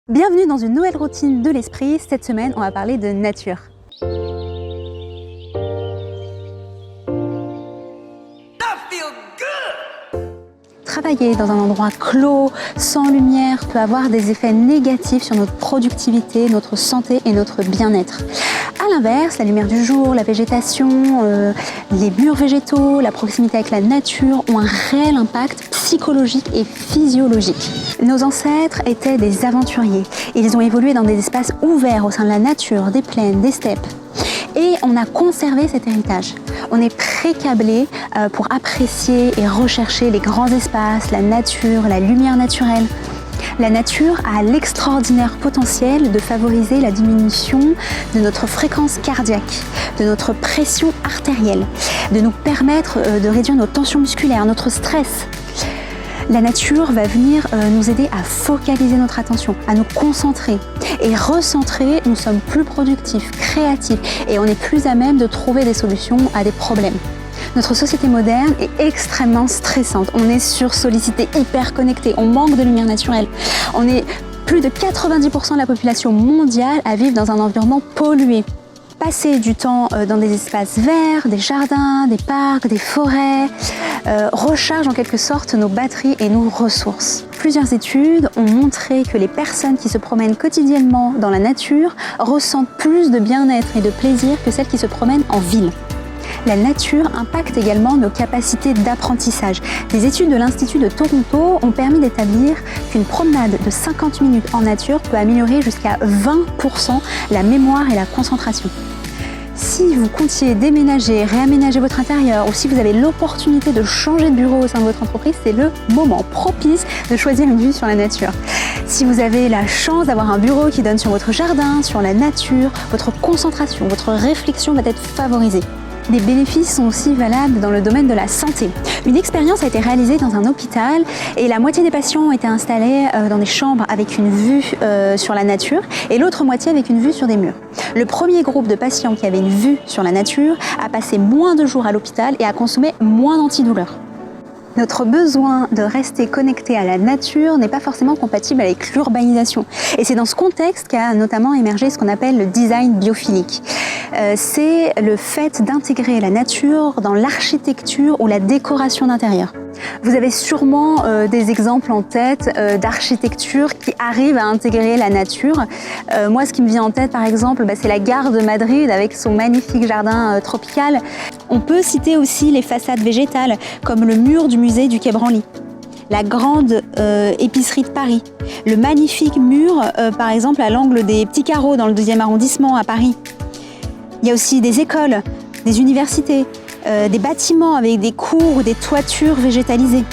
Bienvenue dans une nouvelle routine de l'esprit. Cette semaine, on va parler de nature. Travailler dans un endroit clos, sans lumière, peut avoir des effets négatifs sur notre productivité, notre santé et notre bien-être. A l'inverse, la lumière du jour, la végétation, les murs végétaux, la proximité avec la nature ont un réel impact psychologique et physiologique. Nos ancêtres étaient des aventuriers. Ils ont évolué dans des espaces ouverts au sein de la nature, des plaines, des steppes. Et on a conservé cet héritage. On est pré-câblé pour apprécier et rechercher les grands espaces, la nature, la lumière naturelle. La nature a l'extraordinaire potentiel de favoriser la diminution de notre fréquence cardiaque, de notre pression artérielle, de nous permettre de réduire nos tensions musculaires, notre stress. La nature va venir nous aider à focaliser notre attention, à nous concentrer et recentrer. Nous sommes plus productifs, créatifs et on est plus à même de trouver des solutions à des problèmes. Notre société moderne est extrêmement stressante. On est sursollicité, hyper connecté, on manque de lumière naturelle. On est plus de 90% de la population mondiale à vivre dans un environnement pollué. Passer du temps dans des espaces verts, des jardins, des parcs, des forêts, recharge en quelque sorte nos batteries et nos ressources. Plusieurs études ont montré que les personnes qui se promènent quotidiennement dans la nature ressentent plus de bien-être et de plaisir que celles qui se promènent en ville. La nature impacte également nos capacités d'apprentissage. Des études de l'Institut de Toronto ont permis d'établir qu'une promenade de 50 minutes en nature peut améliorer jusqu'à 20% la mémoire et la concentration. Si vous comptiez déménager, réaménager votre intérieur ou si vous avez l'opportunité de changer de bureau au sein de votre entreprise, c'est le moment propice de choisir une vue sur la nature. Si vous avez la chance d'avoir un bureau qui donne sur votre jardin, sur la nature, votre concentration, votre réflexion va être favorisée. Des bénéfices sont aussi valables dans le domaine de la santé. Une expérience a été réalisée dans un hôpital et la moitié des patients ont été installés dans des chambres avec une vue sur la nature et l'autre moitié avec une vue sur des murs. Le premier groupe de patients qui avait une vue sur la nature a passé moins de jours à l'hôpital et a consommé moins d'antidouleurs. Notre besoin de rester connecté à la nature n'est pas forcément compatible avec l'urbanisation. Et c'est dans ce contexte qu'a notamment émergé ce qu'on appelle le design biophilique. C'est le fait d'intégrer la nature dans l'architecture ou la décoration d'intérieur. Vous avez sûrement des exemples en tête d'architecture qui arrivent à intégrer la nature. Moi, ce qui me vient en tête, par exemple, c'est la gare de Madrid avec son magnifique jardin tropical. On peut citer aussi les façades végétales, comme le mur du musée du Quai Branly, la grande épicerie de Paris, le magnifique mur, par exemple, à l'angle des Petits Carreaux dans le 2e arrondissement à Paris. Il y a aussi des écoles, des universités, des bâtiments avec des cours ou des toitures végétalisées.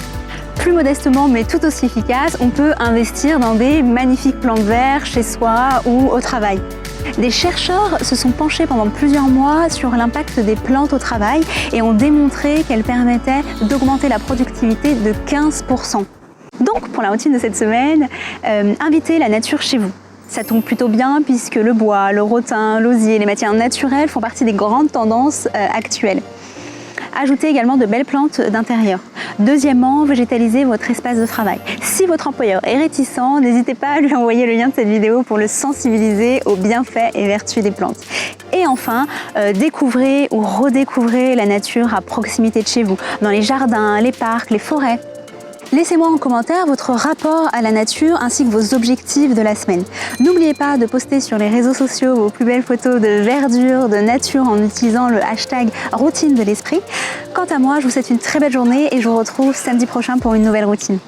Plus modestement, mais tout aussi efficace, on peut investir dans des magnifiques plantes vertes chez soi ou au travail. Des chercheurs se sont penchés pendant plusieurs mois sur l'impact des plantes au travail et ont démontré qu'elles permettaient d'augmenter la productivité de 15%. Donc, pour la routine de cette semaine, invitez la nature chez vous. Ça tombe plutôt bien puisque le bois, le rotin, l'osier, les matières naturelles font partie des grandes tendances actuelles. Ajoutez également de belles plantes d'intérieur. Deuxièmement, végétalisez votre espace de travail. Si votre employeur est réticent, n'hésitez pas à lui envoyer le lien de cette vidéo pour le sensibiliser aux bienfaits et vertus des plantes. Et enfin, découvrez ou redécouvrez la nature à proximité de chez vous, dans les jardins, les parcs, les forêts. Laissez-moi en commentaire votre rapport à la nature ainsi que vos objectifs de la semaine. N'oubliez pas de poster sur les réseaux sociaux vos plus belles photos de verdure, de nature en utilisant le hashtag routine de l'esprit. Quant à moi, je vous souhaite une très belle journée et je vous retrouve samedi prochain pour une nouvelle routine.